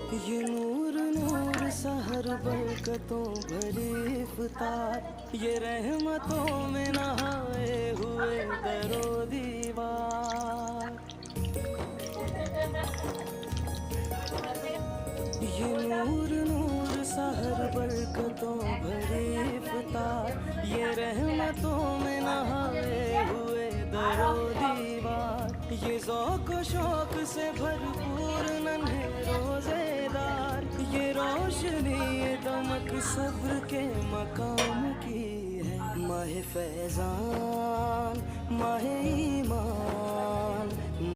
ये नूर नूर सहर बरकतों भरी इफ्तार, ये रहमतों में नहाए हुए दरो दीवार। ये नूर नूर सहर बरकतों भरी इफ्तार, ये रहमतों में नहाए हुए दरो दीवार। ये ज़ौक़ व शौक़ से भरपूर नन्हे रोज़ेदार, ये रोशनी ये दमक सब्र के मकाम की है। माह फैज़ान माह ईमान,